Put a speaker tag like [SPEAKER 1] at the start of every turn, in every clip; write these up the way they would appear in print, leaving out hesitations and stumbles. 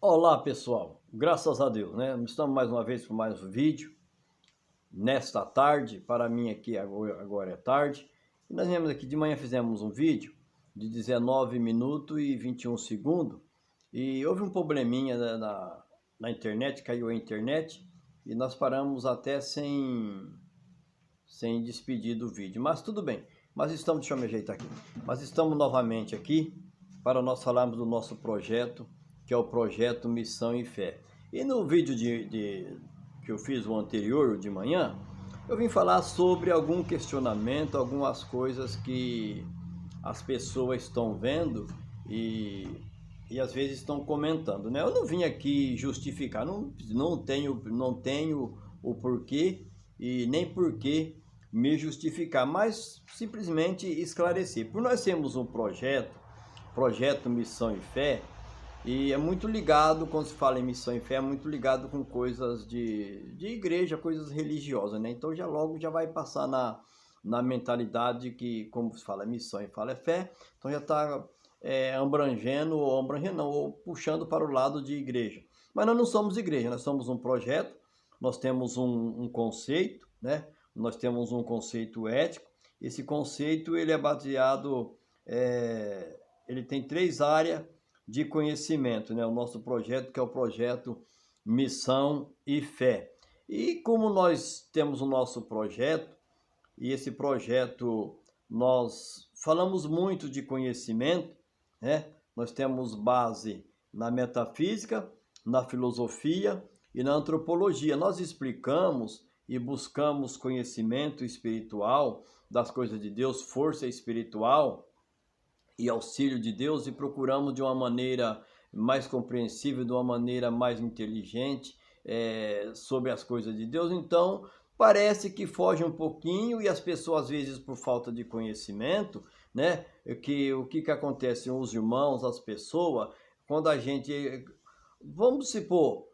[SPEAKER 1] Olá pessoal, graças a Deus, né? Estamos mais uma vez com mais um vídeo nesta tarde. Para mim aqui agora é tarde. E nós viemos aqui de manhã, fizemos um vídeo de 19 minutos e 21 segundos e houve um probleminha na internet, caiu a internet e nós paramos até sem despedir do vídeo, mas tudo bem. Deixa eu me ajeitar aqui. Mas estamos novamente aqui para nós falarmos do nosso projeto, que é o projeto Missão e Fé. E no vídeo que eu fiz o anterior, de manhã, eu vim falar sobre algum questionamento, algumas coisas que as pessoas estão vendo e às vezes estão comentando, né? Eu não vim aqui justificar, não tenho o porquê e nem porquê me justificar, mas simplesmente esclarecer. Por nós termos um projeto Missão e Fé, e é muito ligado, quando se fala em missão e fé, é muito ligado com coisas de igreja, coisas religiosas, né? Então já vai passar na mentalidade que, como se fala missão e fala é fé, então já está abrangendo ou puxando para o lado de igreja. Mas nós não somos igreja, nós somos um projeto, nós temos um conceito, né? Nós temos um conceito ético. Esse conceito ele é baseado, ele tem 3 áreas de conhecimento, né? O nosso projeto, que é o projeto Missão e Fé. E como nós temos o nosso projeto, e esse projeto nós falamos muito de conhecimento, né? Nós temos base na metafísica, na filosofia e na antropologia. Nós explicamos e buscamos conhecimento espiritual das coisas de Deus, força espiritual e auxílio de Deus, e procuramos de uma maneira mais compreensível, de uma maneira mais inteligente sobre as coisas de Deus. Então parece que foge um pouquinho, e as pessoas às vezes por falta de conhecimento, né, o que acontece com os irmãos, as pessoas, quando a gente, vamos supor,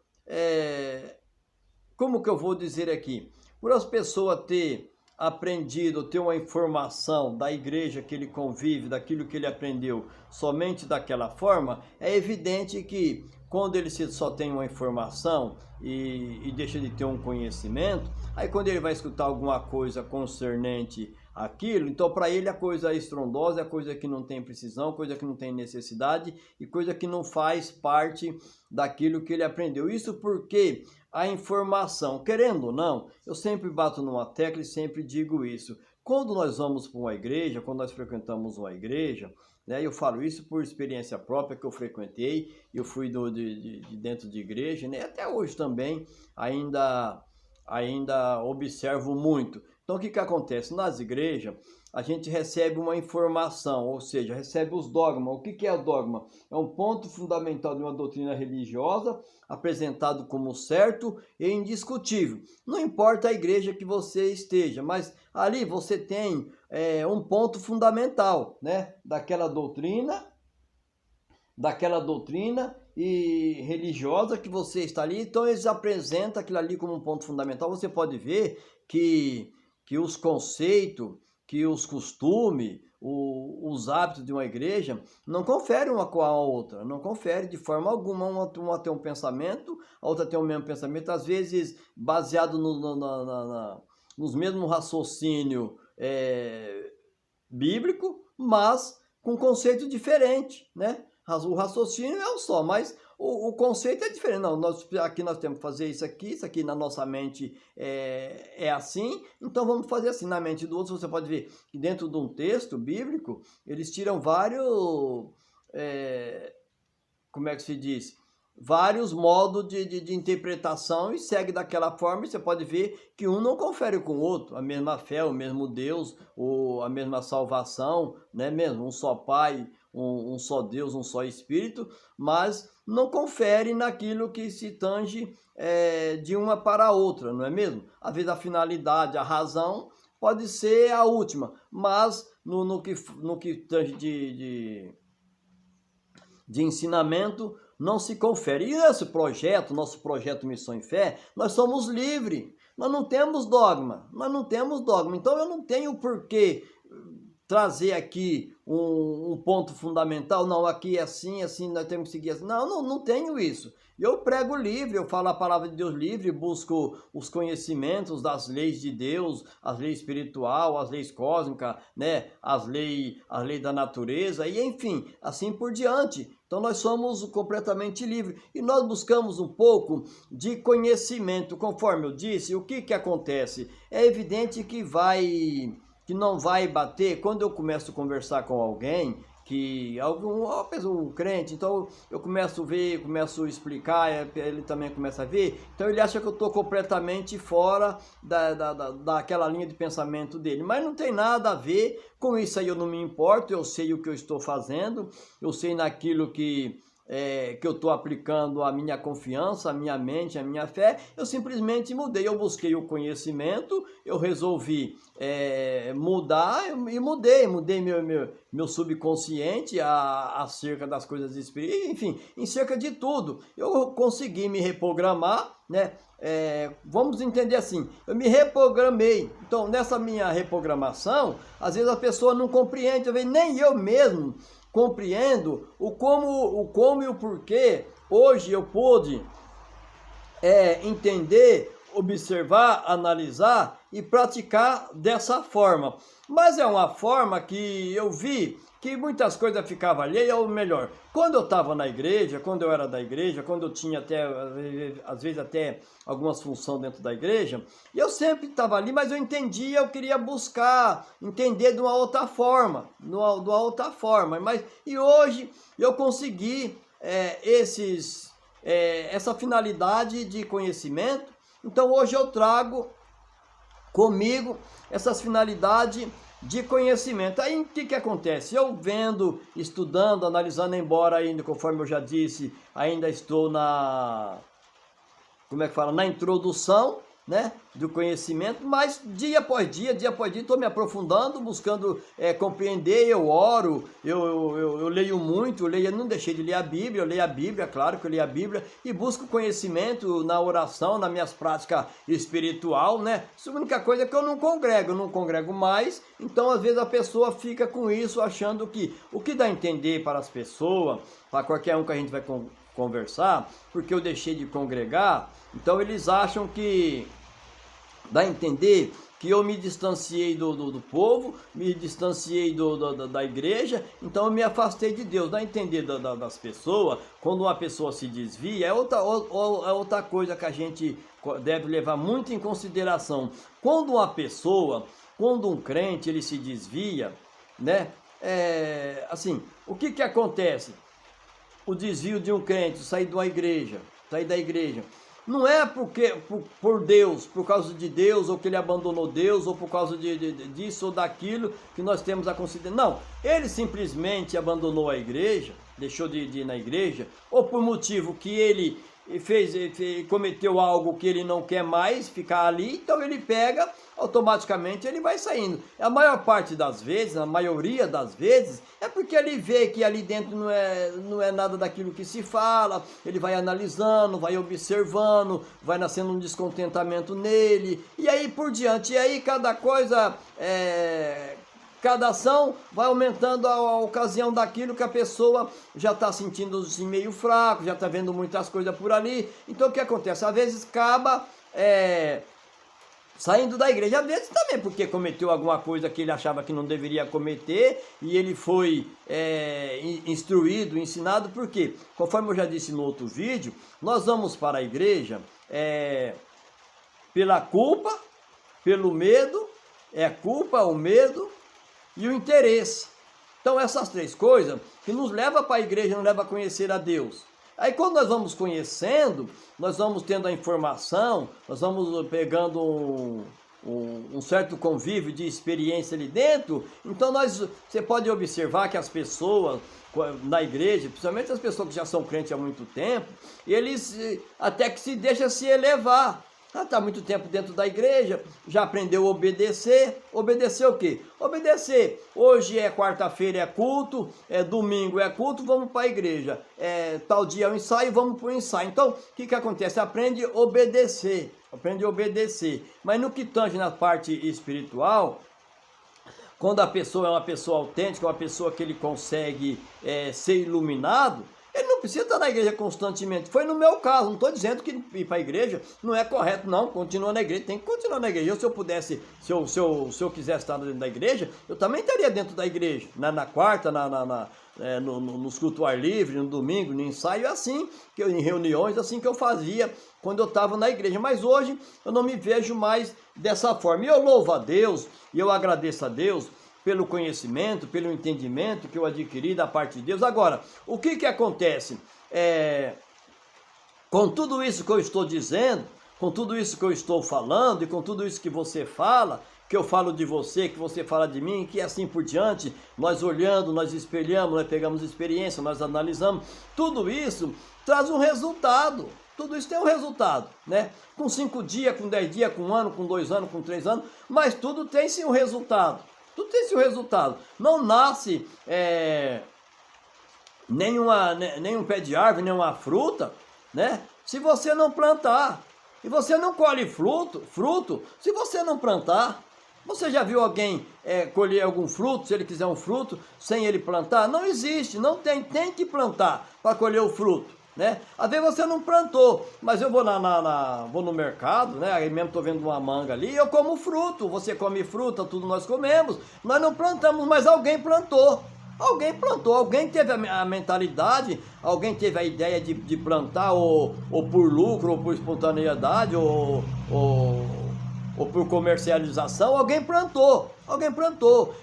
[SPEAKER 1] como que eu vou dizer aqui? Por as pessoas ter aprendido, ter uma informação da igreja que ele convive, daquilo que ele aprendeu somente daquela forma, é evidente que quando ele só tem uma informação e deixa de ter um conhecimento, aí quando ele vai escutar alguma coisa concernente aquilo, então para ele a coisa é estrondosa, é coisa que não tem precisão, coisa que não tem necessidade e coisa que não faz parte daquilo que ele aprendeu. Isso porque a informação, querendo ou não, eu sempre bato numa tecla e sempre digo isso. Quando nós vamos para uma igreja, quando nós frequentamos uma igreja, né, eu falo isso por experiência própria que eu frequentei, eu fui de dentro de igreja, né, até hoje também ainda observo muito. Então o que acontece? Nas igrejas a gente recebe uma informação, ou seja, recebe os dogmas. O que é o dogma? É um ponto fundamental de uma doutrina religiosa, apresentado como certo e indiscutível. Não importa a igreja que você esteja, mas ali você tem um ponto fundamental, né, daquela doutrina e religiosa que você está ali. Então eles apresentam aquilo ali como um ponto fundamental. Você pode ver que os conceitos, que os costumes, os hábitos de uma igreja não conferem uma com a outra, não confere de forma alguma. Uma tem um pensamento, a outra tem o mesmo pensamento, às vezes baseado nos mesmos raciocínio bíblico, mas com conceito diferente, né? O raciocínio é um só, mas o conceito é diferente. Não, aqui nós temos que fazer isso aqui na nossa mente é assim, então vamos fazer assim. Na mente do outro, você pode ver que dentro de um texto bíblico, eles tiram vários, como é que se diz? Vários modos de interpretação e segue daquela forma, e você pode ver que um não confere com o outro, a mesma fé, o mesmo Deus, a mesma salvação, né mesmo? Um só Pai, um só Deus, um só Espírito, mas não confere naquilo que se tange de uma para a outra, não é mesmo? Às vezes a finalidade, a razão pode ser a última, mas no que tange de ensinamento não se confere. E esse projeto, nosso projeto Missão e Fé, nós somos livres, nós não temos dogma, então eu não tenho porquê trazer aqui um ponto fundamental, não, aqui é assim, assim, nós temos que seguir assim. Não tenho isso. Eu prego livre, eu falo a palavra de Deus livre, busco os conhecimentos das leis de Deus, as leis espiritual, as leis cósmicas, né, as leis da natureza, e enfim, assim por diante. Então nós somos completamente livres e nós buscamos um pouco de conhecimento, conforme eu disse. O que acontece? É evidente que não vai bater quando eu começo a conversar com alguém, um crente, então eu começo a ver, começo a explicar, ele também começa a ver, então ele acha que eu estou completamente fora daquela linha de pensamento dele, mas não tem nada a ver com isso aí, eu não me importo, eu sei o que eu estou fazendo, eu sei naquilo que eu estou aplicando a minha confiança, a minha mente, a minha fé. Eu simplesmente mudei, eu busquei o conhecimento, eu resolvi mudar e mudei meu subconsciente acerca das coisas espirituais, enfim, em cerca de tudo. Eu consegui me reprogramar, né? Vamos entender assim, eu me reprogramei. Então nessa minha reprogramação, às vezes a pessoa não compreende, nem eu mesmo compreendo o como e o porquê. Hoje eu pude entender, observar, analisar e praticar dessa forma. Mas é uma forma que eu vi que muitas coisas ficavam alheias, ou melhor, quando eu estava na igreja, quando eu era da igreja, quando eu tinha até, às vezes até algumas funções dentro da igreja, eu sempre estava ali, mas eu entendia, eu queria buscar, entender de uma outra forma, e hoje eu consegui essa finalidade de conhecimento, então hoje eu trago comigo essas finalidades de conhecimento. Aí o que acontece? Eu vendo, estudando, analisando, embora ainda, conforme eu já disse, ainda estou na introdução, né, do conhecimento, mas dia após dia estou me aprofundando, buscando compreender. Eu oro, eu leio muito, não deixei de ler a Bíblia, eu leio a Bíblia, claro que eu leio a Bíblia, e busco conhecimento na oração, nas minhas práticas espiritual, né? Isso é a única coisa que eu não congrego mais, então às vezes a pessoa fica com isso, achando que o que dá a entender para as pessoas, para qualquer um que a gente vai conversar, porque eu deixei de congregar, então eles acham que dá a entender que eu me distanciei do povo, me distanciei da igreja, então eu me afastei de Deus. Dá a entender das pessoas, quando uma pessoa se desvia, é outra coisa que a gente deve levar muito em consideração. Quando um crente, ele se desvia, né? Assim, o que acontece? O desvio de um crente, sair da igreja, não é por Deus, por causa de Deus, ou que ele abandonou Deus, ou por causa disso ou daquilo que nós temos a considerar. Não, ele simplesmente abandonou a igreja, deixou de ir na igreja, ou por motivo que ele cometeu algo que ele não quer mais ficar ali, então ele pega, automaticamente ele vai saindo. A maior parte das vezes, a maioria das vezes, é porque ele vê que ali dentro não é nada daquilo que se fala, ele vai analisando, vai observando, vai nascendo um descontentamento nele, e aí por diante, e aí cada ação vai aumentando a ocasião daquilo que a pessoa já está sentindo-se meio fraco, já está vendo muitas coisas por ali. Então o que acontece? Às vezes acaba saindo da igreja, às vezes também porque cometeu alguma coisa que ele achava que não deveria cometer, e ele foi instruído, ensinado, porque, conforme eu já disse no outro vídeo, nós vamos para a igreja pela culpa, pelo medo, culpa, o medo e o interesse. Então essas três coisas que nos levam para a igreja, nos levam a conhecer a Deus. Aí quando nós vamos conhecendo, nós vamos tendo a informação, nós vamos pegando um certo convívio de experiência ali dentro. Então você pode observar que as pessoas na igreja, principalmente as pessoas que já são crentes há muito tempo, eles até que se deixam se elevar. Está muito tempo dentro da igreja, já aprendeu a obedecer. Obedecer o quê? Obedecer. Hoje é quarta-feira, é culto, domingo é culto, vamos para a igreja. Tal dia é o ensaio, vamos para o ensaio. Então, o que acontece? Aprende a obedecer. Mas no que tange na parte espiritual, quando a pessoa é uma pessoa autêntica, uma pessoa que ele consegue ser iluminado, ele não precisa estar na igreja constantemente. Foi no meu caso, não estou dizendo que ir para a igreja não é correto, não. Continua na igreja, tem que continuar na igreja. Se eu pudesse, se eu quisesse estar dentro da igreja, eu também estaria dentro da igreja. Na quarta, nos cultos ao ar livre, no domingo, no ensaio, assim, em reuniões, assim que eu fazia quando eu estava na igreja. Mas hoje eu não me vejo mais dessa forma. E eu louvo a Deus, e eu agradeço a Deus pelo conhecimento, pelo entendimento que eu adquiri da parte de Deus. Agora, o que acontece? Com tudo isso que eu estou dizendo, com tudo isso que eu estou falando, e com tudo isso que você fala, que eu falo de você, que você fala de mim, que assim por diante, nós olhando, nós espelhamos, nós pegamos experiência, nós analisamos, tudo isso traz um resultado. Tudo isso tem um resultado, né? Com 5 dias, com 10 dias, com 1 ano, com 2 anos, com 3 anos, mas tudo tem sim um resultado. Tudo tem seu resultado. Não nasce nenhum pé de árvore, nenhuma fruta, né? Se você não plantar. E você não colhe fruto, se você não plantar. Você já viu alguém colher algum fruto, se ele quiser um fruto, sem ele plantar? Não existe, não tem que plantar para colher o fruto, né? Às vezes você não plantou, mas eu vou vou no mercado, né? Aí mesmo estou vendo uma manga ali, eu como fruto, você come fruta, tudo nós comemos. Nós não plantamos, mas alguém plantou. Alguém teve a mentalidade, alguém teve a ideia de plantar, ou por lucro, ou por espontaneidade, ou por comercialização. Alguém plantou,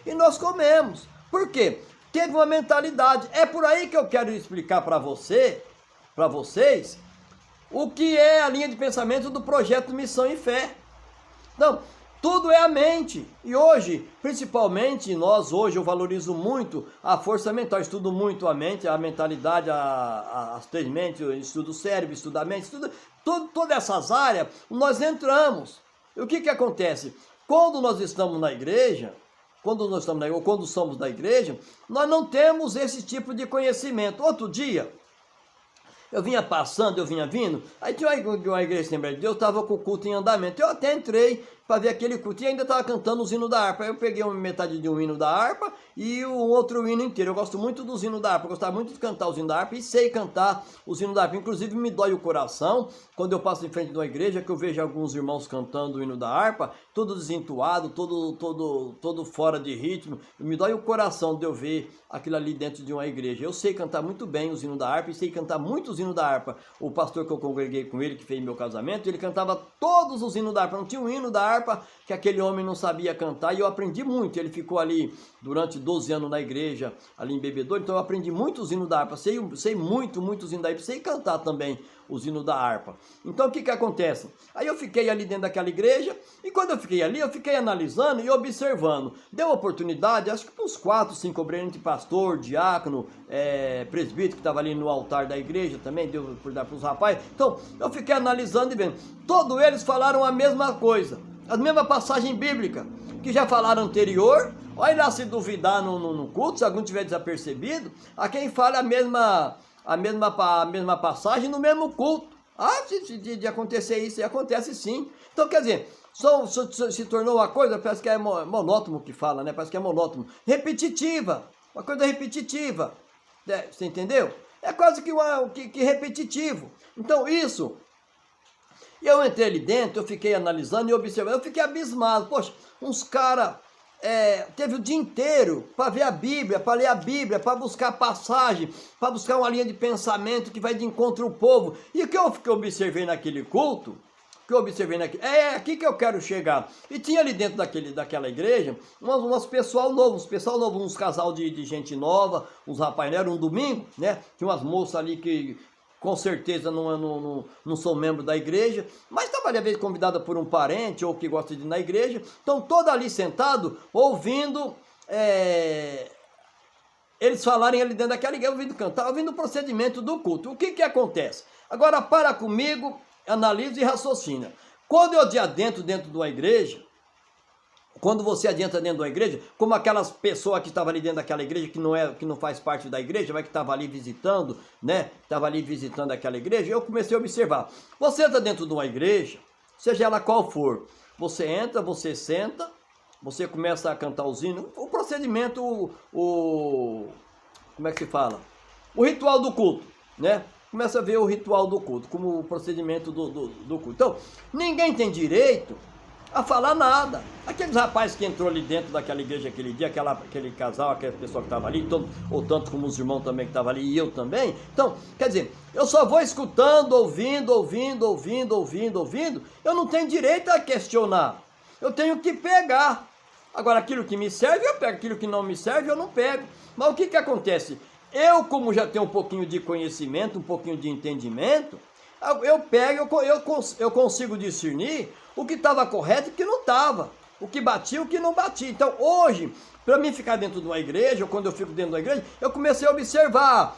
[SPEAKER 1] e nós comemos. Por quê? Teve uma mentalidade. É por aí que eu quero explicar para vocês, o que é a linha de pensamento do projeto Missão e Fé. Então, tudo é a mente. E hoje, principalmente hoje eu valorizo muito a força mental, estudo muito a mente, a mentalidade, as 3 mentes, eu estudo o cérebro, estudo a mente, todas essas áreas, nós entramos. E o que acontece? Quando nós estamos na igreja, quando somos da igreja, nós não temos esse tipo de conhecimento. Outro dia, eu vinha passando, eu vinha vindo, aí tinha uma igreja de Assembleia de Deus, estava com o culto em andamento. Eu até entrei para ver aquele culto e ainda estava cantando os hinos da harpa. Aí eu peguei metade de um hino da harpa e o outro hino inteiro. Eu gosto muito dos hinos da harpa, eu gostava muito de cantar os hinos da harpa e sei cantar os hinos da harpa. Inclusive me dói o coração quando eu passo em frente de uma igreja que eu vejo alguns irmãos cantando o hino da harpa, todo desentoado, todo fora de ritmo. Me dói o coração de eu ver aquilo ali dentro de uma igreja. Eu sei cantar muito bem os hinos da harpa e sei cantar muitos hinos da harpa. O pastor que eu congreguei com ele, que fez meu casamento, ele cantava todos os hinos da harpa. Não tinha um hino da harpa que aquele homem não sabia cantar, e eu aprendi muito. Ele ficou ali durante 12 anos na igreja, ali em Bebedouro, então eu aprendi muitos hinos da harpa, sei muitos hinos da harpa, sei cantar também os hinos da harpa. Então o que acontece? Aí eu fiquei ali dentro daquela igreja, e quando eu fiquei ali, eu fiquei analisando e observando. Deu oportunidade, acho que para uns 4, 5 obreiros, entre pastor, diácono, presbítero, que estava ali no altar da igreja também, deu oportunidade para os rapazes. Então eu fiquei analisando e vendo, todos eles falaram a mesma coisa, a mesma passagem bíblica, que já falaram anterior. Olha lá, se duvidar no culto, se algum tiver desapercebido, a quem fala a mesma passagem no mesmo culto. De acontecer isso, e acontece sim. Então, quer dizer, se tornou uma coisa, parece que é monótono que fala, né? Parece que é monótono. Repetitiva, uma coisa repetitiva. Você entendeu? É quase que repetitivo. Então, isso... E eu entrei ali dentro, eu fiquei analisando e observando, eu fiquei abismado. Poxa, uns caras teve o dia inteiro para ver a Bíblia, para ler a Bíblia, para buscar passagem, para buscar uma linha de pensamento que vai de encontro ao povo. E o que eu observei naquele culto, é aqui que eu quero chegar. E tinha ali dentro daquela igreja uns pessoal novo, uns casal de gente nova, uns rapazes, era um domingo, né? Tinha umas moças ali que... com certeza não sou membro da igreja, mas estava ali às vezes convidada por um parente ou que gosta de ir na igreja. Então, todo ali sentado, ouvindo eles falarem ali dentro daquela igreja, ouvindo cantar, ouvindo o procedimento do culto. O que acontece? Agora, para comigo, analisa e raciocina. Quando eu adentro dentro de uma igreja, quando você adianta dentro da igreja, como aquelas pessoas que estavam ali dentro daquela igreja, que não faz parte da igreja, mas que estava ali visitando, né? Estava ali visitando aquela igreja, eu comecei a observar. Você entra dentro de uma igreja, seja ela qual for, você entra, você senta, você começa a cantar os hinos, o procedimento, como é que se fala? O ritual do culto, né? Começa a ver o ritual do culto, como o procedimento do culto. Então, ninguém tem direito a falar nada. Aqueles rapazes que entrou ali dentro daquela igreja aquele dia, aquele casal, aquela pessoa que estava ali, ou tanto como os irmãos também que estavam ali, e eu também. Então, quer dizer, eu só vou escutando, ouvindo. Eu não tenho direito a questionar. Eu tenho que pegar. Agora, aquilo que me serve, eu pego. Aquilo que não me serve, eu não pego. Mas o que acontece? Eu, como já tenho um pouquinho de conhecimento, um pouquinho de entendimento, eu pego, eu consigo discernir o que estava correto e o que não estava, o que batia e o que não batia. Então, hoje, para mim ficar dentro de uma igreja, ou quando eu fico dentro de uma igreja, eu comecei a observar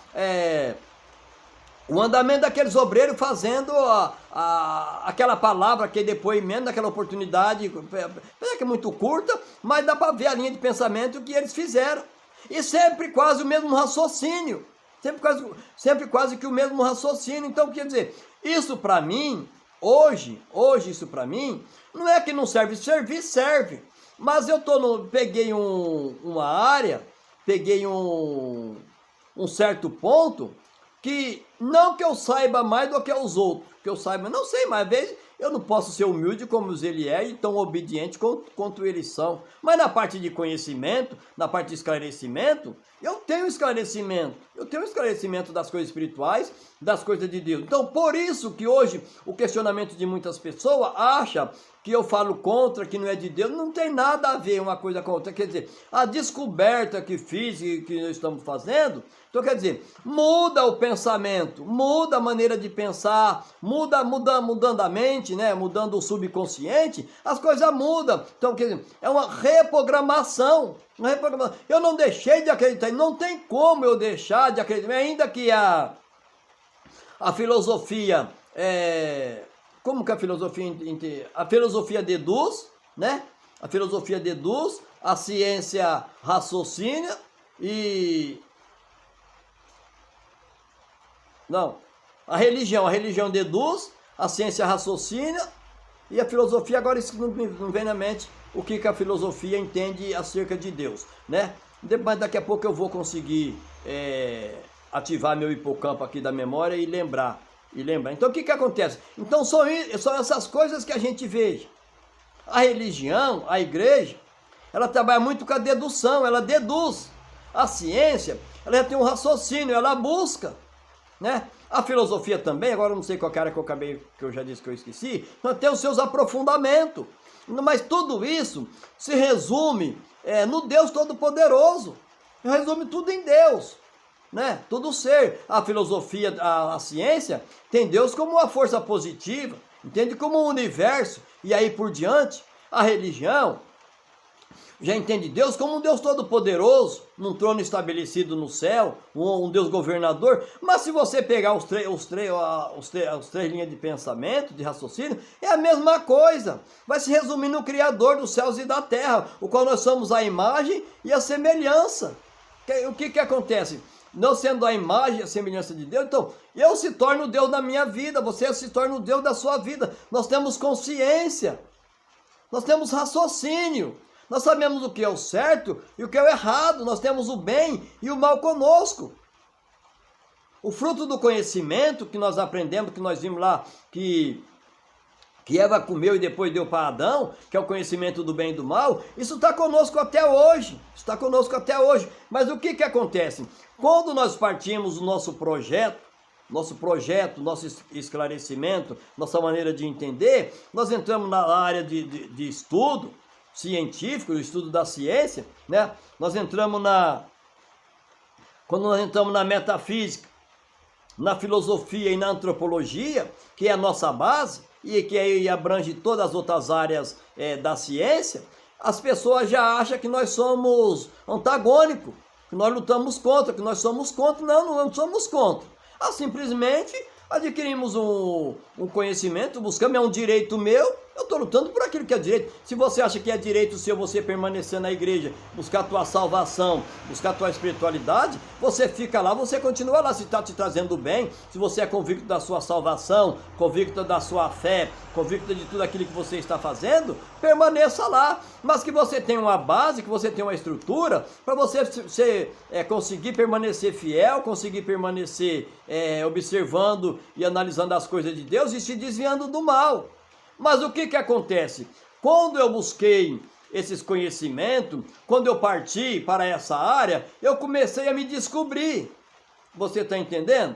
[SPEAKER 1] o andamento daqueles obreiros fazendo aquela palavra, aquele depoimento, aquela oportunidade, que é muito curta, mas dá para ver a linha de pensamento que eles fizeram. E sempre quase o mesmo raciocínio. Sempre quase que o mesmo raciocínio. Então, quer dizer, isso para mim, hoje isso para mim, não é que não serve, servir serve. Mas eu peguei uma área, peguei um certo ponto, que não que eu saiba mais do que os outros, que eu saiba, não sei, mas às vezes eu não posso ser humilde como ele é e tão obediente quanto eles são. Mas na parte de conhecimento, na parte de esclarecimento, eu tenho esclarecimento. Eu tenho esclarecimento das coisas espirituais, das coisas de Deus. Então, por isso que hoje o questionamento de muitas pessoas acha que eu falo contra, que não é de Deus. Não tem nada a ver uma coisa com outra. Quer dizer, a descoberta que fiz e que nós estamos fazendo, então quer dizer, muda o pensamento, muda a maneira de pensar, mudando a mente, né? Mudando o subconsciente, as coisas mudam. Então, quer dizer, é uma reprogramação. Eu não deixei de acreditar, não tem como eu deixar de acreditar, ainda que a filosofia, como que a filosofia deduz, né? A filosofia deduz, a ciência raciocina e... Não, a religião deduz, a ciência raciocina e a filosofia, agora isso não vem na mente, o que a filosofia entende acerca de Deus, né? Mas daqui a pouco eu vou conseguir ativar meu hipocampo aqui da memória e lembrar. Então o que acontece? Então são essas coisas que a gente vê. A religião, a igreja, ela trabalha muito com a dedução, ela deduz. A ciência, ela já tem um raciocínio, ela busca, né? A filosofia também, agora eu não sei qual cara que eu já disse que eu esqueci, mas tem os seus aprofundamentos. Mas tudo isso se resume no Deus Todo-Poderoso. Resume tudo em Deus, né? Tudo ser. A filosofia, a ciência, tem Deus como uma força positiva, entende? Como um universo, e aí por diante. A religião já entende Deus como um Deus todo-poderoso, num trono estabelecido no céu, um Deus governador. Mas se você pegar os três linhas de pensamento, de raciocínio, é a mesma coisa. Vai se resumir no Criador dos céus e da terra, o qual nós somos a imagem e a semelhança. O que acontece? Nós sendo a imagem e a semelhança de Deus, então eu se torno o Deus da minha vida, você se torna o Deus da sua vida. Nós temos consciência, nós temos raciocínio. Nós sabemos o que é o certo e o que é o errado. Nós temos o bem e o mal conosco. O fruto do conhecimento que nós aprendemos, que nós vimos lá, que Eva comeu e depois deu para Adão, que é o conhecimento do bem e do mal, isso está conosco até hoje. Está conosco até hoje. Mas o que acontece? Quando nós partimos do nosso projeto, nosso esclarecimento, nossa maneira de entender, nós entramos na área de estudo científico, o estudo da ciência, né? Quando nós entramos na metafísica, na filosofia e na antropologia, que é a nossa base, e que aí abrange todas as outras áreas da ciência, as pessoas já acham que nós somos antagônicos, que nós lutamos contra, que nós somos contra. Não somos contra. Simplesmente adquirimos um conhecimento, buscamos, é um direito meu, Eu estou lutando por aquilo que é direito. Se você acha que é direito seu você permanecer na igreja, buscar a tua salvação, buscar a tua espiritualidade, você fica lá, você continua lá, se está te trazendo bem, se você é convicto da sua salvação, convicto da sua fé, convicto de tudo aquilo que você está fazendo, permaneça lá. Mas que você tenha uma base, que você tenha uma estrutura, para você conseguir permanecer fiel, conseguir permanecer observando e analisando as coisas de Deus e se desviando do mal. Mas o que acontece? Quando eu busquei esses conhecimentos, quando eu parti para essa área, eu comecei a me descobrir. Você está entendendo?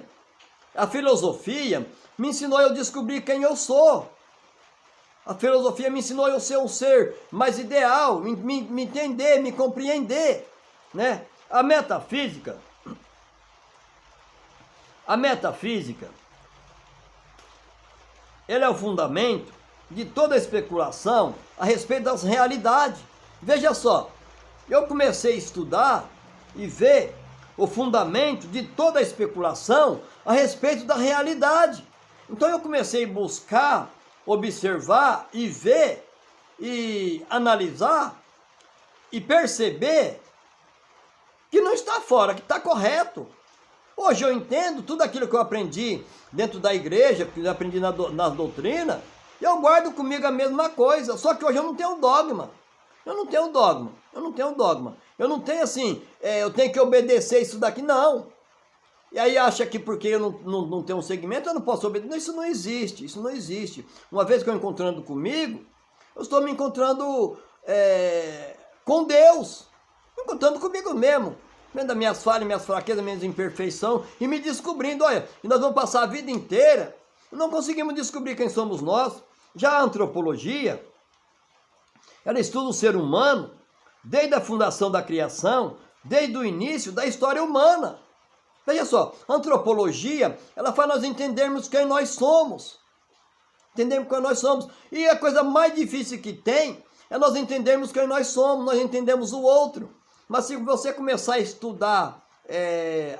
[SPEAKER 1] A filosofia me ensinou a eu descobrir quem eu sou. A filosofia me ensinou a eu ser um ser mais ideal, me entender, me compreender, né? A metafísica, ele é o fundamento de toda a especulação a respeito das realidades. Veja só, eu comecei a estudar e ver o fundamento de toda a especulação a respeito da realidade. Então eu comecei a buscar, observar e ver e analisar e perceber que não está fora, que está correto. Hoje eu entendo tudo aquilo que eu aprendi dentro da igreja, que eu aprendi na doutrina, eu guardo comigo a mesma coisa, só que hoje eu não tenho dogma. Eu não tenho assim, eu tenho que obedecer isso daqui, não. E aí acha que porque eu não tenho um segmento, eu não posso obedecer. Não, isso não existe. Uma vez que eu encontrando comigo, eu estou me encontrando com Deus, me encontrando comigo mesmo, vendo as minhas falhas, minhas fraquezas, minhas imperfeições, e me descobrindo. Olha, e nós vamos passar a vida inteira, não conseguimos descobrir quem somos nós. Já a antropologia, ela estuda o ser humano desde a fundação da criação, desde o início da história humana. Veja só, a antropologia, ela faz nós entendermos quem nós somos. Entendermos quem nós somos. E a coisa mais difícil que tem é nós entendermos quem nós somos, nós entendemos o outro. Mas se você começar a estudar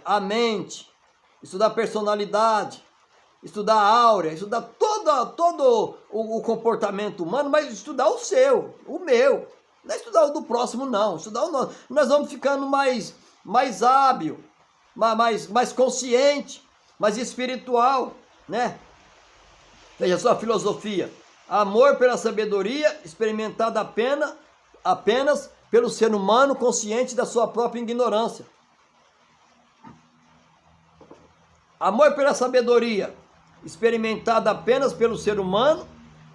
[SPEAKER 1] a mente, estudar a personalidade, estudar a áurea, estudar todo o comportamento humano, mas estudar o seu, o meu. Não é estudar o do próximo, não. Estudar o nosso. Nós vamos ficando mais hábil, mais consciente, mais espiritual, né? Veja só a filosofia. Amor pela sabedoria, experimentada apenas pelo ser humano consciente da sua própria ignorância. Amor pela sabedoria, experimentada apenas pelo ser humano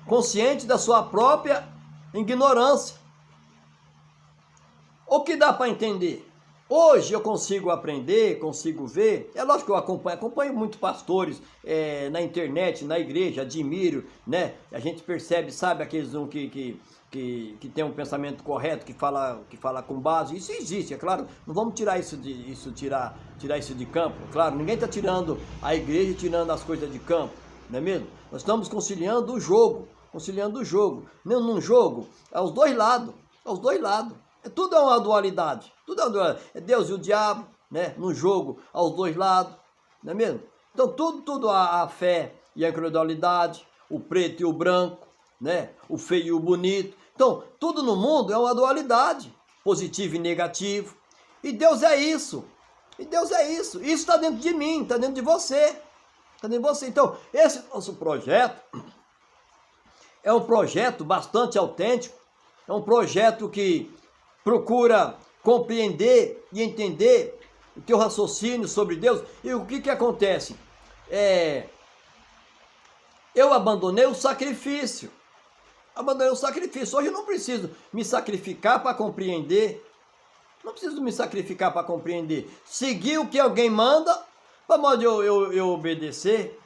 [SPEAKER 1] consciente da sua própria ignorância. O que dá para entender? Hoje eu consigo aprender, consigo ver. É lógico que eu acompanho muitos pastores na internet, na igreja, admiro, né? A gente percebe, sabe, aqueles que tem um pensamento correto, que fala com base. Isso existe, é claro. Não vamos tirar isso de campo. Claro, ninguém está tirando a igreja e tirando as coisas de campo, não é mesmo? Nós estamos conciliando o jogo. Num jogo, aos dois lados. Tudo é uma dualidade. É Deus e o diabo, né? No jogo, aos dois lados, não é mesmo? Então, tudo a fé e a incredulidade, o preto e o branco, né? O feio e o bonito. Então, tudo no mundo é uma dualidade, positivo e negativo. E Deus é isso. Isso está dentro de mim, está dentro de você. Então, esse nosso projeto é um projeto bastante autêntico. É um projeto que procura compreender e entender o teu raciocínio sobre Deus. E o que acontece? Eu abandonei o sacrifício. Hoje eu não preciso me sacrificar para compreender. Seguir o que alguém manda, para modo eu obedecer.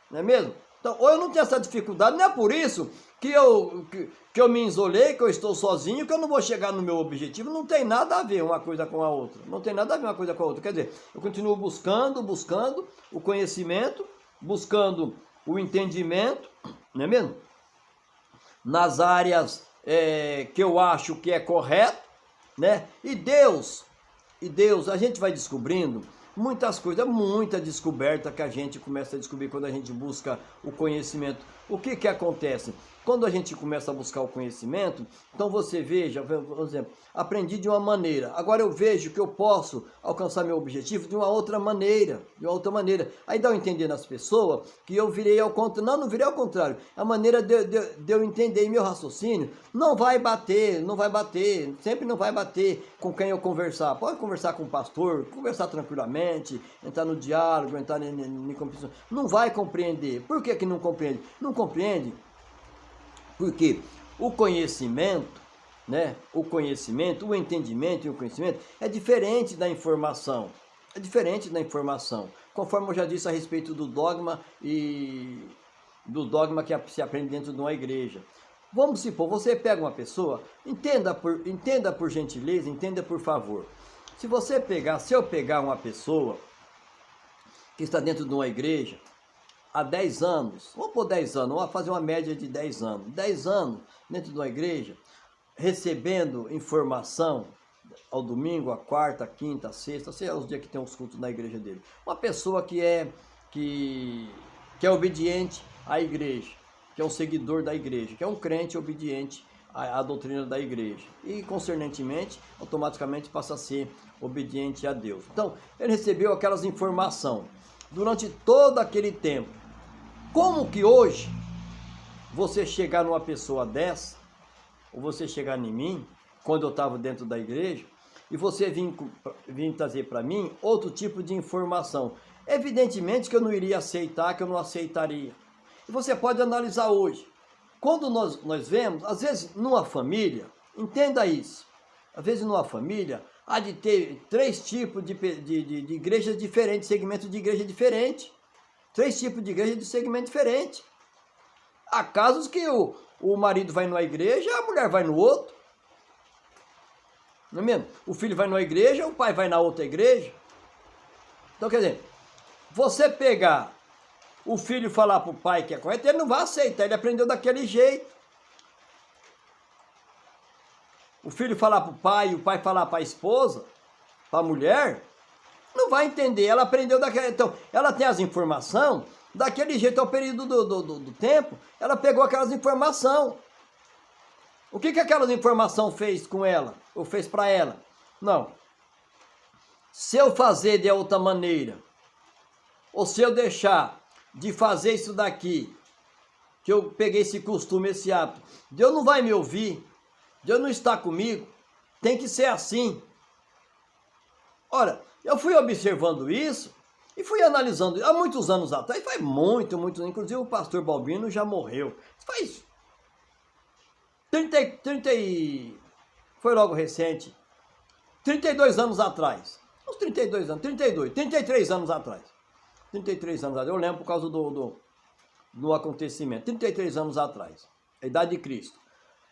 [SPEAKER 1] Não é mesmo? Então, ou eu não tenho essa dificuldade, não é por isso que eu me isolei, que eu estou sozinho, que eu não vou chegar no meu objetivo. Não tem nada a ver uma coisa com a outra. Quer dizer, eu continuo buscando o conhecimento, buscando o entendimento, não é mesmo? Nas áreas que eu acho que é correto, né? E Deus, a gente vai descobrindo muitas coisas, muita descoberta que a gente começa a descobrir quando a gente busca o conhecimento. O que acontece? quando a gente começa a buscar o conhecimento, então você veja, por exemplo, aprendi de uma maneira, agora eu vejo que eu posso alcançar meu objetivo de uma outra maneira, Aí dá a entender nas pessoas que eu virei ao contrário, não virei ao contrário, a maneira de eu entender meu raciocínio não vai bater, sempre não vai bater com quem eu conversar. Pode conversar com o pastor, conversar tranquilamente, entrar no diálogo, entrar em compreensão. Não vai compreender. Por que não compreende? Não compreende porque o conhecimento, né? O conhecimento, o entendimento e o conhecimento é diferente da informação. É diferente da informação. Conforme eu já disse a respeito do dogma e do dogma que se aprende dentro de uma igreja. Vamos supor, você pega uma pessoa, entenda por gentileza, entenda por favor. Se eu pegar uma pessoa que está dentro de uma igreja há 10 anos, vamos pôr 10 anos, vamos fazer uma média de 10 anos. 10 anos dentro de uma igreja, recebendo informação ao domingo, à quarta, à quinta, à sexta, sei lá os dias que tem os cultos na igreja dele. Uma pessoa que é obediente à igreja, que é um seguidor da igreja, que é um crente obediente à doutrina da igreja. E, concernentemente, automaticamente passa a ser obediente a Deus. Então, ele recebeu aquelas informações durante todo aquele tempo. Como que hoje, você chegar numa pessoa dessa, ou você chegar em mim, quando eu estava dentro da igreja, e você vir trazer para mim outro tipo de informação? Evidentemente que eu não iria aceitar, que eu não aceitaria. E você pode analisar hoje. Quando nós vemos, às vezes numa família, entenda isso, às vezes numa família, há de ter 3 tipos de igrejas diferentes, segmentos de igreja diferentes. 3 tipos de igreja de segmento diferente. Há casos que o marido vai numa igreja, a mulher vai no outro. Não é mesmo? O filho vai numa igreja, o pai vai na outra igreja. Então, quer dizer, você pegar o filho falar para o pai que é correto, ele não vai aceitar, ele aprendeu daquele jeito. O filho falar para o pai, falar para a esposa, para a mulher, não vai entender, ela aprendeu daquele... Então, ela tem as informações, daquele jeito ao período do tempo, ela pegou aquelas informações. O que aquelas informações fez com ela, ou fez para ela? Não. Se eu fazer de outra maneira, ou se eu deixar de fazer isso daqui, que eu peguei esse costume, esse hábito, Deus não vai me ouvir, Deus não está comigo, tem que ser assim. Ora, eu fui observando isso e fui analisando há muitos anos atrás, faz muito, inclusive o pastor Balbino já morreu, faz foi logo recente, 32 anos atrás, uns 32 anos, 33 anos atrás, 33 anos atrás, eu lembro por causa do acontecimento, 33 anos atrás, a idade de Cristo.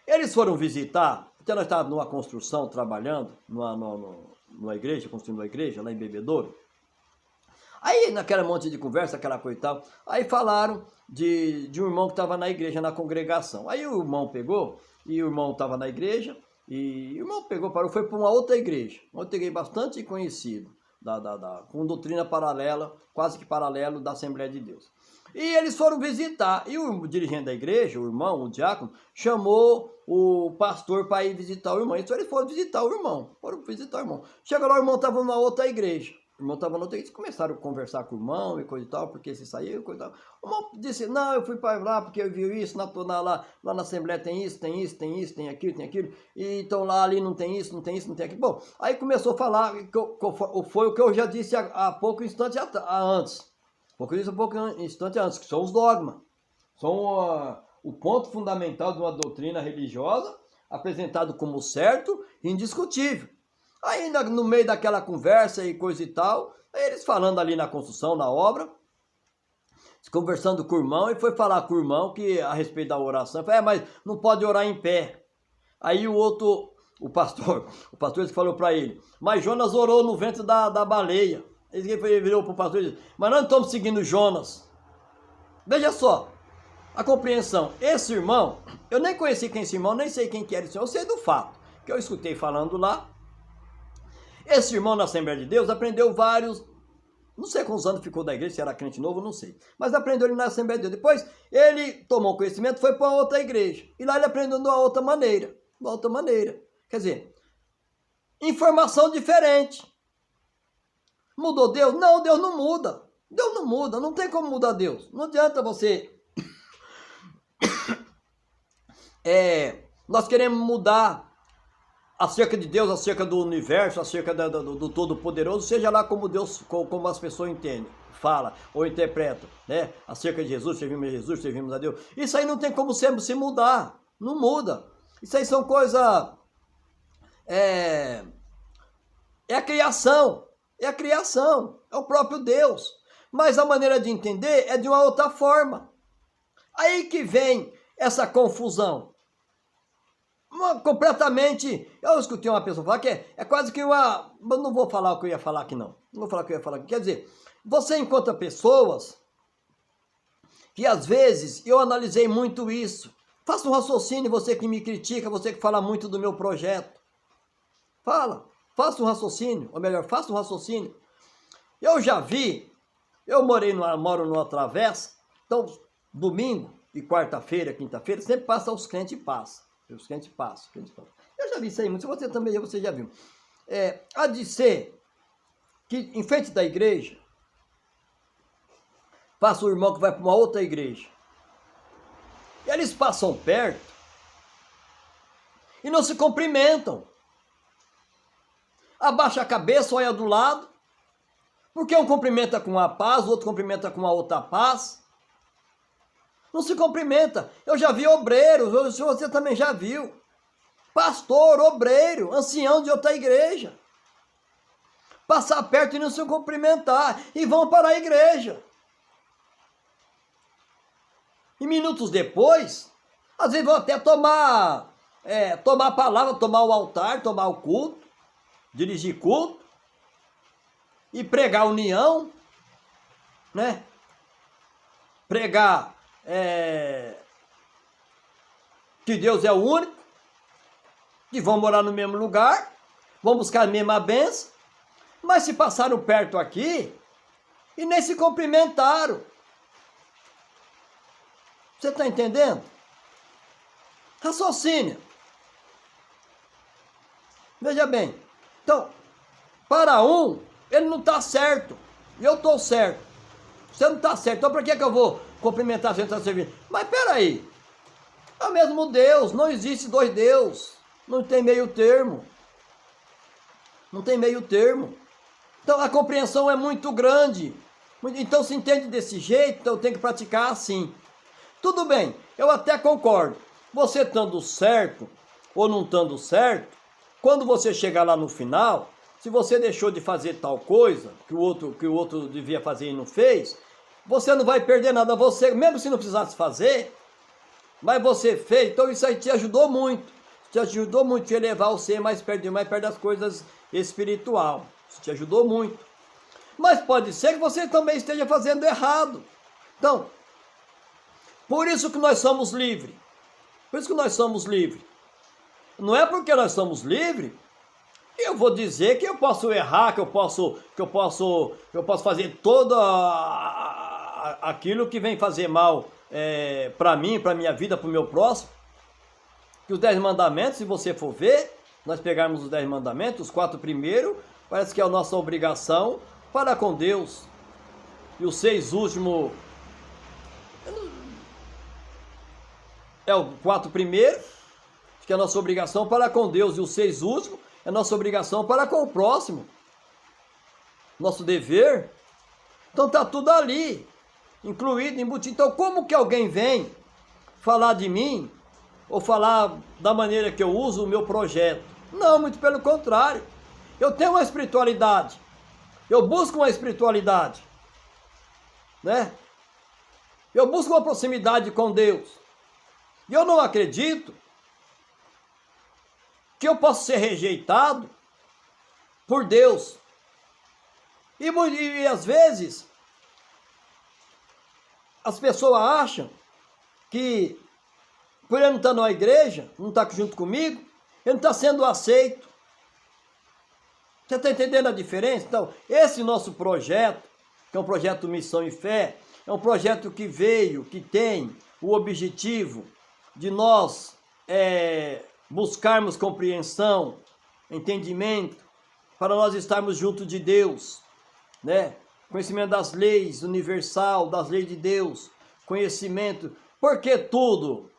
[SPEAKER 1] Eles foram visitar, até nós estávamos numa construção, trabalhando, numa igreja, construindo uma igreja, lá em Bebedouro. Aí, naquela monte de conversa, aquela coisa e tal, aí falaram de um irmão que estava na igreja, na congregação. Aí o irmão pegou, e o irmão estava na igreja, e o irmão pegou, parou, foi para uma outra igreja bastante conhecida, com doutrina paralela, quase que paralelo da Assembleia de Deus. E eles foram visitar, e o dirigente da igreja, o irmão, o diácono, chamou o pastor para ir visitar o irmão. Então eles foram visitar o irmão, Chegou lá, o irmão estava numa outra igreja. Começaram a conversar com o irmão e coisa e tal, porque se saiu e coisa e tal. O irmão disse, não, eu fui para lá porque eu vi isso, lá na Assembleia tem isso, tem aquilo, e então lá ali não tem isso, não tem aquilo. Bom, aí começou a falar, foi o que eu já disse há pouco instante antes. Que são os dogmas. São o ponto fundamental de uma doutrina religiosa, apresentado como certo e indiscutível. Aí no meio daquela conversa e coisa e tal, eles falando ali na construção, na obra, conversando com o irmão, e foi falar com o irmão que a respeito da oração, falei, mas não pode orar em pé. Aí o pastor falou para ele, mas Jonas orou no ventre da baleia. Ele virou para o pastor e disse, mas nós não estamos seguindo Jonas. Veja só, a compreensão. Esse irmão, eu nem conheci quem é esse irmão, nem sei quem que era esse irmão, eu sei do fato, que eu escutei falando lá. Esse irmão na Assembleia de Deus aprendeu vários Não sei quantos anos ficou da igreja, se era crente novo, não sei. Mas aprendeu ele na Assembleia de Deus. Depois ele tomou conhecimento e foi para outra igreja. E lá ele aprendeu de uma outra maneira. De uma outra maneira. Quer dizer, informação diferente. Mudou Deus? Não, Deus não muda. Deus não muda, não tem como mudar Deus. Não adianta você... nós queremos mudar acerca de Deus, acerca do universo, acerca do Todo-Poderoso, seja lá como Deus, como as pessoas entendem, fala ou interpretam, né? Acerca de Jesus, servimos a Deus. Isso aí não tem como sempre se mudar, não muda. Isso aí são coisas... É a criação, é o próprio Deus. Mas a maneira de entender é de uma outra forma. Aí que vem essa confusão. Completamente... Eu escutei uma pessoa falar que é quase que uma... Eu não vou falar o que eu ia falar aqui, não. Não vou falar o que eu ia falar aqui. Quer dizer, você encontra pessoas que às vezes, eu analisei muito isso. Faça um raciocínio, você que me critica, você que fala muito do meu projeto. Faça um raciocínio, ou melhor, faça um raciocínio. Eu já vi, eu moro numa travessa, então domingo e quarta-feira, quinta-feira, sempre passa os crentes e passa. Os crentes passam. Eu já vi isso aí muito, você também, você já viu. Há de ser que em frente da igreja, passa o irmão que vai para uma outra igreja. E eles passam perto e não se cumprimentam. Abaixa a cabeça, olha do lado, porque um cumprimenta com uma paz, o outro cumprimenta com a outra paz. Não se cumprimenta. Eu já vi obreiros, você também já viu. Pastor, obreiro, ancião de outra igreja. Passar perto e não se cumprimentar. E vão para a igreja. E minutos depois, às vezes vão até tomar a palavra, tomar o altar, tomar o culto, dirigir culto e pregar união, né? Pregar que Deus é o único, que vão morar no mesmo lugar, vão buscar a mesma bênção, mas se passaram perto aqui e nem se cumprimentaram. Você está entendendo? Raciocínio. Veja bem. Então, para um, ele não está certo. E eu estou certo. Você não está certo. Então, para que eu vou cumprimentar você que está servindo? Mas, peraí. É o mesmo Deus. Não existe dois deuses. Não tem meio termo. Não tem meio termo. Então, a compreensão é muito grande. Então, se entende desse jeito, então tem que praticar assim. Tudo bem, eu até concordo. Você estando certo ou não estando certo, quando você chegar lá no final, se você deixou de fazer tal coisa que o outro devia fazer e não fez, você não vai perder nada. Você, mesmo se não precisasse fazer, mas você fez, então isso aí te ajudou muito. Te ajudou muito a elevar você mais perto das coisas espirituais. Isso te ajudou muito. Mas pode ser que você também esteja fazendo errado. Então, por isso que nós somos livres. Por isso que nós somos livres. Não é porque nós somos livres, eu vou dizer que eu posso errar, que eu posso fazer todo aquilo que vem fazer mal para mim, para minha vida, para o meu próximo. Que os 10 mandamentos, se você for ver, nós pegarmos os 10 mandamentos, os 4 primeiros, parece que é a nossa obrigação para com Deus. E os 6 últimos... o 4 primeiros, que é a nossa obrigação para com Deus, e os 6 últimos é a nossa obrigação para com o próximo. Nosso dever. Então está tudo ali, incluído, embutido. Então como que alguém vem falar de mim, ou falar da maneira que eu uso o meu projeto? Não, muito pelo contrário. Eu tenho uma espiritualidade, eu busco uma espiritualidade, né? Eu busco uma proximidade com Deus. E eu não acredito que eu possa ser rejeitado por Deus. E às vezes, as pessoas acham que, por ele não estar numa igreja, não estar junto comigo, ele não está sendo aceito. Você está entendendo a diferença? Então, esse nosso projeto, que é um projeto Missão e Fé, é um projeto que veio, que tem o objetivo de nós buscarmos compreensão, entendimento, para nós estarmos junto de Deus, né? Conhecimento das leis universal, das leis de Deus, conhecimento, porque tudo,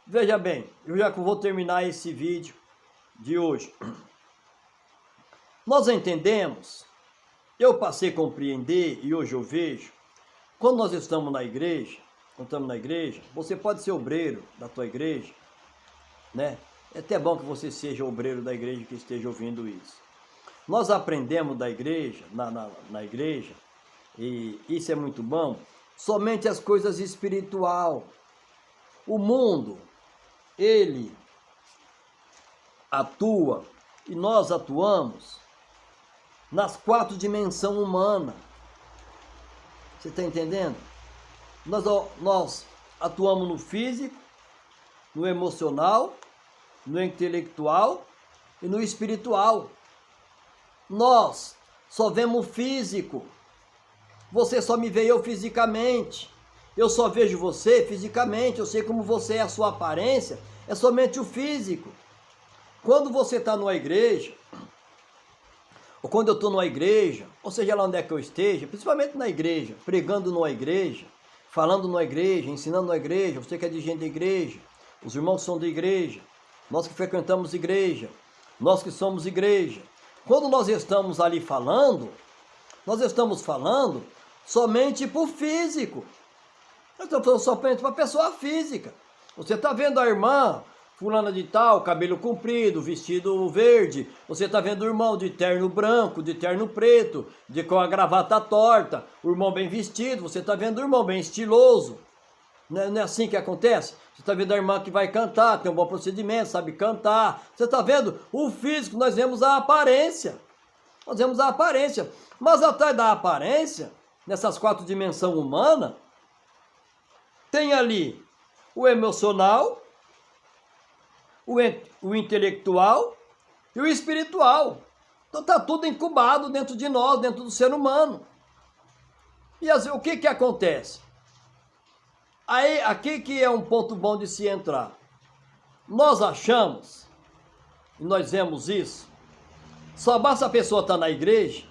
[SPEAKER 1] veja bem, eu já vou terminar esse vídeo de hoje. Nós entendemos, eu passei a compreender e hoje eu vejo, quando nós estamos na igreja, você pode ser obreiro da tua igreja, né? É até bom que você seja obreiro da igreja que esteja ouvindo isso. Nós aprendemos da igreja, na igreja, e isso é muito bom, somente as coisas espiritual. O mundo, ele atua, e nós atuamos nas 4 dimensões humanas. Você está entendendo? Nós atuamos no físico, no emocional, no intelectual e no espiritual. Nós só vemos o físico. Você só me vê eu fisicamente. Eu só vejo você fisicamente. Eu sei como você é, a sua aparência é somente o físico. Quando você está numa igreja, ou quando eu estou numa igreja, ou seja lá onde é que eu esteja, principalmente na igreja, pregando numa igreja, falando numa igreja, ensinando numa igreja, você que é dirigente da igreja, os irmãos são da igreja, nós que frequentamos igreja, nós que somos igreja. Quando nós estamos ali falando, nós estamos falando somente para o físico. Nós estamos falando somente para a pessoa física. Você está vendo a irmã fulana de tal, cabelo comprido, vestido verde. Você está vendo o irmão de terno branco, de terno preto, com a gravata torta, o irmão bem vestido. Você está vendo o irmão bem estiloso. Não é assim que acontece? Você está vendo a irmã que vai cantar, tem um bom procedimento, sabe cantar. Você está vendo o físico, nós vemos a aparência. Nós vemos a aparência. Mas atrás da aparência, nessas 4 dimensões humanas, tem ali o emocional, o intelectual e o espiritual. Então está tudo incubado dentro de nós, dentro do ser humano. E o que acontece? Aí, aqui que é um ponto bom de se entrar. Nós achamos, e nós vemos isso, só basta a pessoa estar na igreja,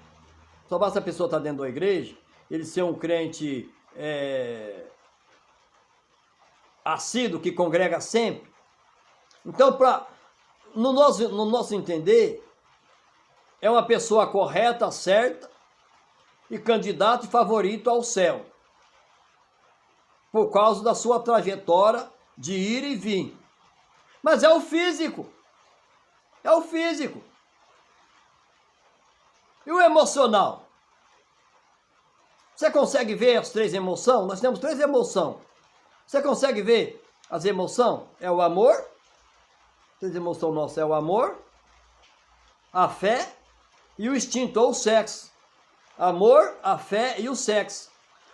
[SPEAKER 1] só basta a pessoa estar dentro da igreja, ele ser um crente assíduo, que congrega sempre. Então, no nosso entender, é uma pessoa correta, certa, e candidato e favorito ao céu, por causa da sua trajetória de ir e vir. Mas é o físico. É o físico. E o emocional? Você consegue ver as 3 emoções? Nós temos 3 emoções. Você consegue ver as emoções? É o amor. 3 emoções nossas é o amor, a fé e o instinto, ou o sexo. Amor, a fé e o sexo.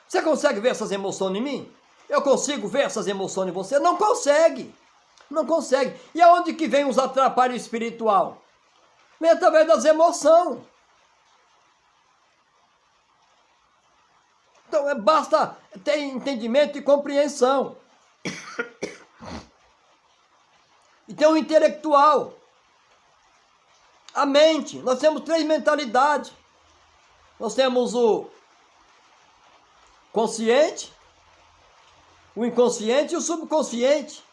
[SPEAKER 1] Você consegue ver essas emoções em mim? Eu consigo ver essas emoções em você? Não consegue. Não consegue. E aonde que vem os atrapalhos espiritual? Vem através das emoções. Então, basta ter entendimento e compreensão. E tem o intelectual. A mente. Nós temos 3 mentalidades. Nós temos o consciente, o inconsciente e o subconsciente.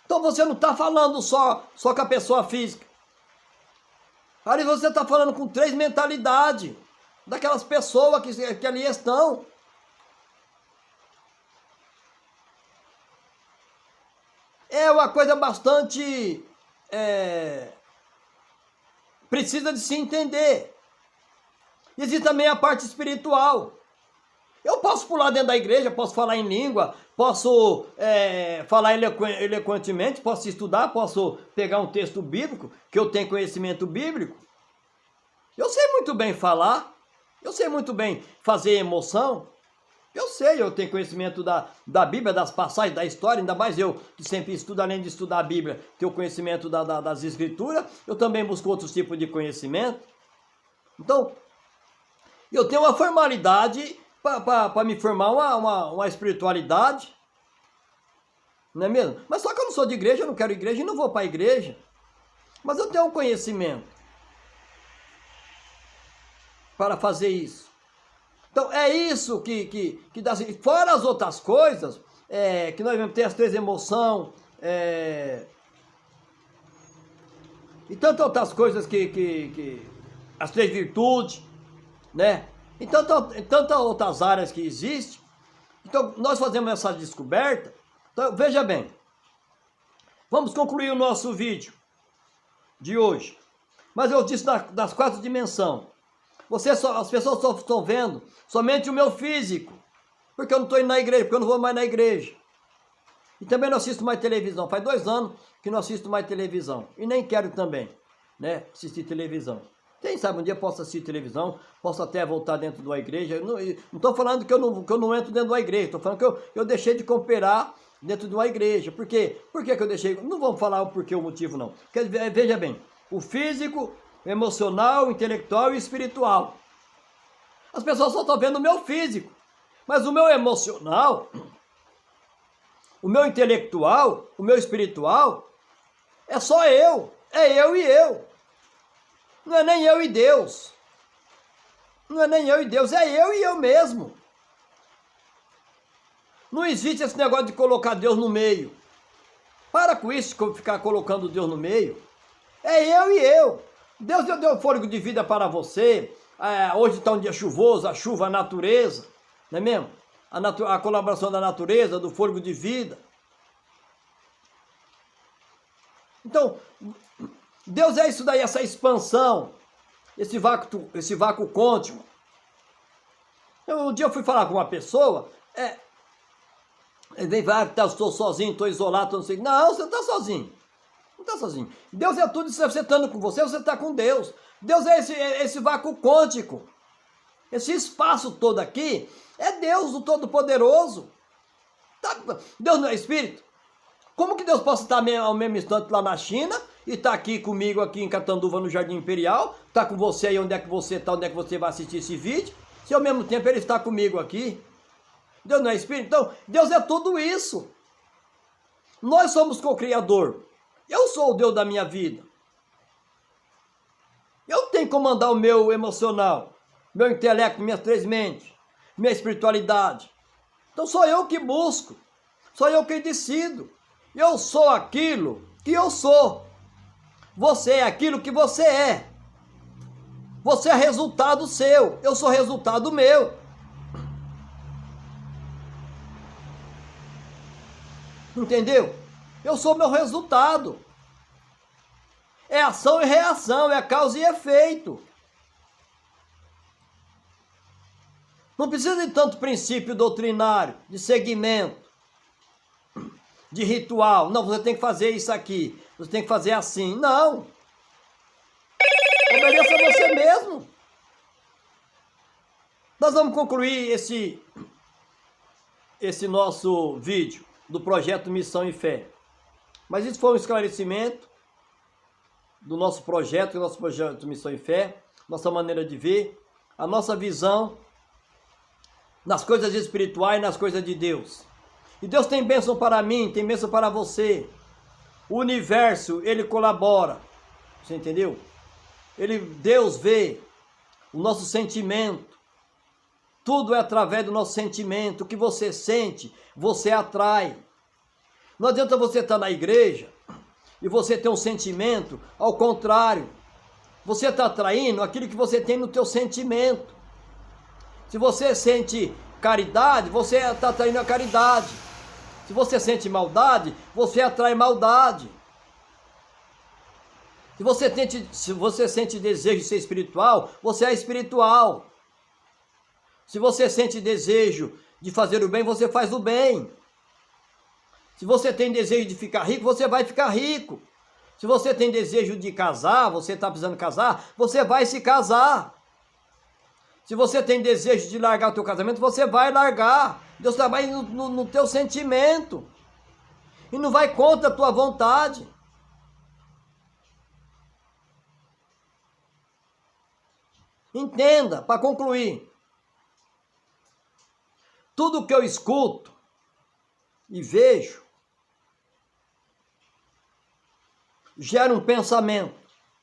[SPEAKER 1] Então você não está falando só com a pessoa física. Ali você está falando com 3 mentalidades daquelas pessoas que ali estão. É uma coisa bastante... precisa de se entender. Existe também a parte espiritual. Eu posso pular dentro da igreja, posso falar em língua, posso falar eloquentemente, posso estudar, posso pegar um texto bíblico, que eu tenho conhecimento bíblico. Eu sei muito bem falar, eu sei muito bem fazer emoção. Eu sei, eu tenho conhecimento da Bíblia, das passagens, da história, ainda mais eu, que sempre estudo, além de estudar a Bíblia, tenho conhecimento das Escrituras, eu também busco outros tipos de conhecimento. Então, Eu tenho uma formalidade para me formar uma espiritualidade. Não é mesmo? Mas só que eu não sou de igreja, eu não quero igreja e não vou para a igreja. Mas eu tenho um conhecimento para fazer isso. Então é isso que dá. Fora as outras coisas, que nós vamos ter as três emoções, e tantas outras coisas as três virtudes, né? E tantas outras áreas que existem. Então nós fazemos essa descoberta. Então veja bem, vamos concluir o nosso vídeo de hoje. Mas eu disse das quatro dimensões. As pessoas só estão vendo somente o meu físico, porque eu não estou indo na igreja, porque eu não vou mais na igreja. E também não assisto mais televisão. Faz 2 anos que não assisto mais televisão. E nem quero também, né, assistir televisão. Quem sabe um dia posso assistir televisão, posso até voltar dentro de uma igreja. Não estou falando que eu não entro dentro de uma igreja, estou falando que eu deixei de cooperar dentro de uma igreja. Por quê? Por que eu deixei? Não vamos falar o porquê, o motivo não. Veja bem, o físico, o emocional, o intelectual e o espiritual. As pessoas só estão vendo o meu físico, mas o meu emocional, o meu intelectual, o meu espiritual, é só eu, é eu e eu. Não é nem eu e Deus. Não é nem eu e Deus, é eu e eu mesmo. Não existe esse negócio de colocar Deus no meio. Para com isso de ficar colocando Deus no meio. É eu e eu. Deus deu fôlego de vida para você. Hoje está um dia chuvoso, a chuva, a natureza. Não é mesmo? A colaboração da natureza, do fôlego de vida. Então, Deus é isso daí, essa expansão, esse vácuo quântico. Um dia eu fui falar com uma pessoa, vem falar que eu estou sozinho, estou isolado, não sei. Não, você não está sozinho. Não está sozinho. Deus é tudo, se você está com você está com Deus. Deus é esse vácuo quântico. Esse espaço todo aqui é Deus, o Todo-Poderoso. Deus não é espírito? Como que Deus pode estar ao mesmo instante lá na China e está aqui comigo aqui em Catanduva, no Jardim Imperial, está com você aí onde é que você está, onde é que você vai assistir esse vídeo, se ao mesmo tempo ele está comigo aqui? Deus não é espírito? Então, Deus é tudo isso. Nós somos co-criador. Eu sou o Deus da minha vida. Eu tenho que comandar o meu emocional, meu intelecto, minhas 3 mentes, minha espiritualidade. Então sou eu que busco, sou eu que decido. Eu sou aquilo que eu sou. Você é aquilo que você é. Você é resultado seu, eu sou resultado meu. Entendeu? Eu sou meu resultado. É ação e reação, é causa e efeito. Não precisa de tanto princípio doutrinário, de segmento, de ritual. Não, você tem que fazer isso aqui, você tem que fazer assim. Não. Obedeça a você mesmo. Nós vamos concluir esse nosso vídeo do projeto Missão e Fé. Mas isso foi um esclarecimento do nosso projeto Missão e Fé, nossa maneira de ver, a nossa visão nas coisas espirituais e nas coisas de Deus. E Deus tem bênção para mim, tem bênção para você. O universo, ele colabora. Você entendeu? Deus vê o nosso sentimento. Tudo é através do nosso sentimento. O que você sente, você atrai. Não adianta você estar na igreja e você ter um sentimento, ao contrário. Você está atraindo aquilo que você tem no teu sentimento. Se você sente caridade, você está atraindo a caridade. Se você sente maldade, você atrai maldade. Se você sente desejo de ser espiritual, você é espiritual. Se você sente desejo de fazer o bem, você faz o bem. Se você tem desejo de ficar rico, você vai ficar rico. Se você tem desejo de casar, você está precisando casar, você vai se casar. Se você tem desejo de largar o teu casamento, você vai largar. Deus trabalha no teu sentimento. E não vai contra a tua vontade. Entenda, para concluir. Tudo que eu escuto e vejo gera um pensamento.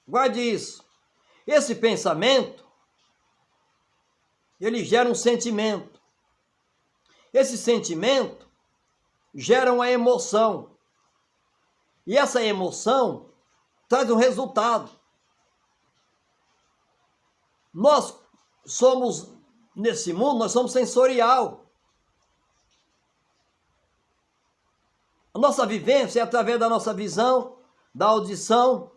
[SPEAKER 1] Guarde isso. Esse pensamento, ele gera um sentimento. Esse sentimento gera uma emoção. E essa emoção traz um resultado. Nós somos, nesse mundo, nós somos sensorial. A nossa vivência é através da nossa visão, da audição,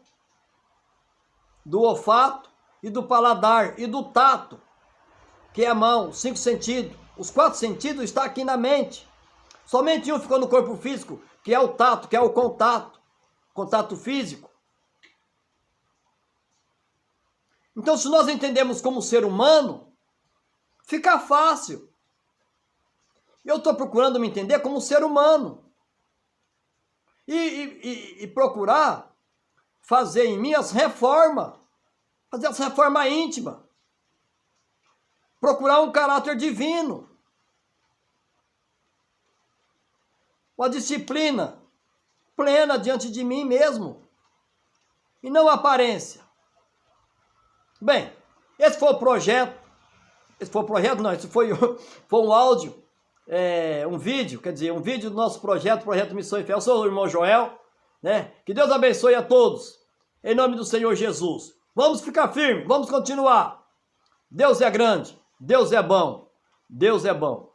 [SPEAKER 1] do olfato e do paladar e do tato, que é a mão, 5 sentidos. Os 4 sentidos estão aqui na mente. Somente um ficou no corpo físico, que é o tato, que é o contato físico. Então, se nós entendemos como ser humano, fica fácil. Eu estou procurando me entender como ser humano. E procurar fazer em mim as reformas. Fazer as reformas íntimas. Procurar um caráter divino. Uma disciplina plena diante de mim mesmo. E não aparência. Bem, esse foi o projeto. Esse foi o projeto? Não, esse foi um áudio. Um vídeo, quer dizer, um vídeo do nosso projeto Missão e Fé. Eu sou o irmão Joel, né? Que Deus abençoe a todos, em nome do Senhor Jesus. Vamos ficar firmes, vamos continuar. Deus é grande, Deus é bom, Deus é bom.